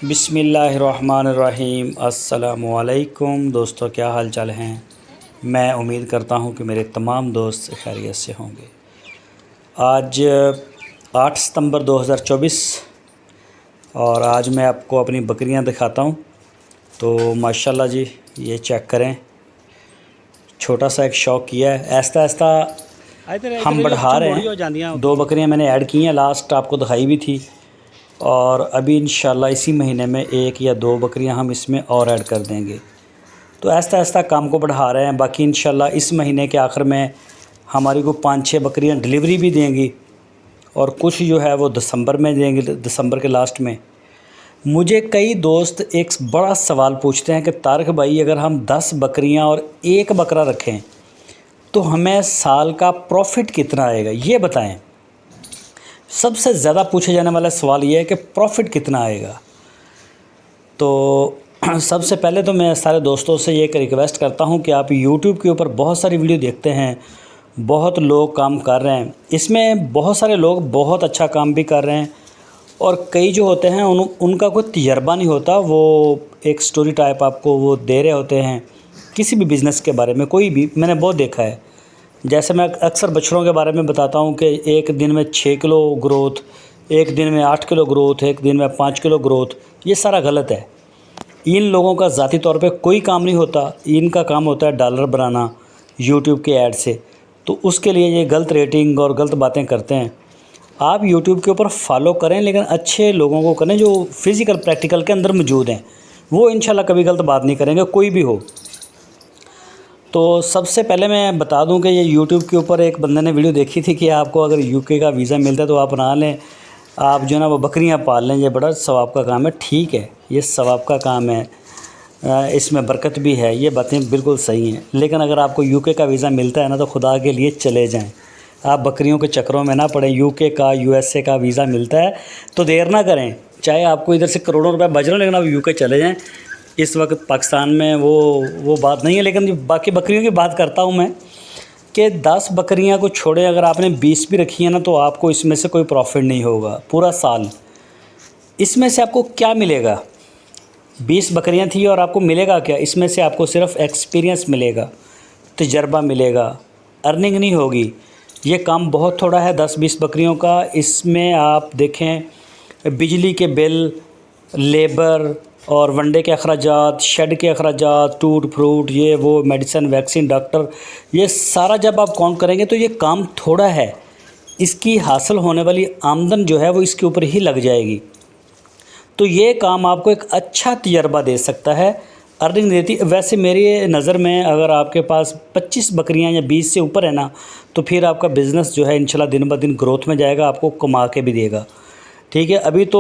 بسم اللہ الرحمن الرحیم۔ السلام علیکم دوستو، کیا حال چال ہیں؟ میں امید کرتا ہوں کہ میرے تمام دوست خیریت سے ہوں گے۔ آج 8 ستمبر 2024 اور آج میں آپ کو اپنی بکریاں دکھاتا ہوں۔ تو ماشاءاللہ جی، یہ چیک کریں، چھوٹا سا ایک شوق کیا ہے، آہستہ آہستہ ہم بڑھا رہے ہیں۔ 2 بکریاں میں نے ایڈ کی ہیں، لاسٹ آپ کو دکھائی بھی تھی، اور ابھی انشاءاللہ اسی مہینے میں 1 یا 2 بکریاں ہم اس میں اور ایڈ کر دیں گے۔ تو آہستہ آہستہ کام کو بڑھا رہے ہیں۔ باقی انشاءاللہ اس مہینے کے آخر میں ہماری کو 5-6 بکریاں ڈلیوری بھی دیں گی، اور کچھ جو ہے وہ دسمبر میں دیں گے، دسمبر کے لاسٹ میں۔ مجھے کئی دوست ایک بڑا سوال پوچھتے ہیں کہ طارق بھائی، اگر ہم 10 بکریاں اور 1 بکرا رکھیں تو ہمیں سال کا پروفٹ کتنا آئے گا، یہ بتائیں۔ سب سے زیادہ پوچھے جانے والا سوال یہ ہے کہ پروفٹ کتنا آئے گا۔ تو سب سے پہلے تو میں سارے دوستوں سے یہ ریکویسٹ کرتا ہوں کہ آپ یوٹیوب کے اوپر بہت ساری ویڈیو دیکھتے ہیں، بہت لوگ کام کر رہے ہیں، اس میں بہت سارے لوگ بہت اچھا کام بھی کر رہے ہیں، اور کئی جو ہوتے ہیں ان کا کوئی تجربہ نہیں ہوتا، وہ ایک سٹوری ٹائپ آپ کو وہ دے رہے ہوتے ہیں کسی بھی بزنس کے بارے میں۔ کوئی بھی میں نے بہت دیکھا ہے، جیسے میں اکثر بچڑوں کے بارے میں بتاتا ہوں کہ ایک دن میں 6 کلو گروتھ، ایک دن میں 8 کلو گروتھ، ایک دن میں 5 کلو گروتھ، یہ سارا غلط ہے۔ ان لوگوں کا ذاتی طور پہ کوئی کام نہیں ہوتا، ان کا کام ہوتا ہے ڈالر بنانا یوٹیوب کے ایڈ سے، تو اس کے لیے یہ غلط ریٹنگ اور غلط باتیں کرتے ہیں۔ آپ یوٹیوب کے اوپر فالو کریں، لیکن اچھے لوگوں کو کریں جو فزیکل پریکٹیکل کے اندر موجود ہیں، وہ انشاءاللہ کبھی غلط بات نہیں کریں گے، کوئی بھی ہو۔ تو سب سے پہلے میں بتا دوں کہ یہ یوٹیوب کے اوپر ایک بندے نے ویڈیو دیکھی تھی کہ آپ کو اگر UK کا ویزا ملتا ہے تو آپ نہ لیں، آپ جو ہے نا وہ بکریاں پال لیں، یہ بڑا ثواب کا کام ہے۔ ٹھیک ہے، یہ ثواب کا کام ہے، اس میں برکت بھی ہے، یہ باتیں بالکل صحیح ہیں، لیکن اگر آپ کو UK کا ویزا ملتا ہے نا تو خدا کے لیے چلے جائیں، آپ بکریوں کے چکروں میں نہ پڑیں۔ UK کا USA کا ویزا ملتا ہے تو دیر نہ کریں، چاہے آپ کو ادھر سے کروڑوں روپے بچ رہے ہیں، لیکن آپ UK چلے جائیں۔ اس وقت پاکستان میں وہ بات نہیں ہے، لیکن باقی بکریوں کی بات کرتا ہوں میں کہ 10 بکریاں کو چھوڑے، اگر آپ نے 20 بھی رکھی ہیں نا تو آپ کو اس میں سے کوئی پروفٹ نہیں ہوگا پورا سال۔ اس میں سے آپ کو کیا ملے گا؟ 20 بکریاں تھیں اور آپ کو ملے گا کیا؟ اس میں سے آپ کو صرف ایکسپیرینس ملے گا، تجربہ ملے گا، ارننگ نہیں ہوگی۔ یہ کام بہت تھوڑا ہے 10-20 بکریوں کا۔ اس میں آپ دیکھیں بجلی کے بل، لیبر اور ونڈے کے اخراجات، شیڈ کے اخراجات، ٹوٹ فروٹ، یہ وہ میڈیسن، ویکسین، ڈاکٹر، یہ سارا جب آپ کاؤنٹ کریں گے تو یہ کام تھوڑا ہے۔ اس کی حاصل ہونے والی آمدن جو ہے وہ اس کے اوپر ہی لگ جائے گی۔ تو یہ کام آپ کو ایک اچھا تجربہ دے سکتا ہے، ارننگ دیتی۔ ویسے میری نظر میں اگر آپ کے پاس 25 بکریاں یا 20 سے اوپر ہے نا تو پھر آپ کا بزنس جو ہے انشاءاللہ دن بہ دن گروتھ میں جائے گا، آپ کو کما کے بھی دے گا۔ ٹھیک ہے، ابھی تو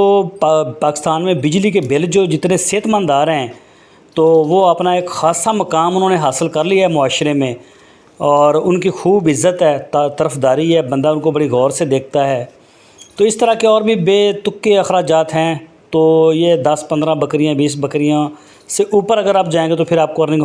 پاکستان میں بجلی کے بل جو جتنے صحت مند آ رہے ہیں تو وہ اپنا ایک خاصا مقام انہوں نے حاصل کر لیا ہے معاشرے میں، اور ان کی خوب عزت ہے، طرفداری ہے، بندہ ان کو بڑی غور سے دیکھتا ہے۔ تو اس طرح کے اور بھی بے تکے اخراجات ہیں، تو یہ 10-15 بکریاں، 20 بکریاں سے اوپر اگر آپ جائیں گے تو پھر آپ کو ارننگ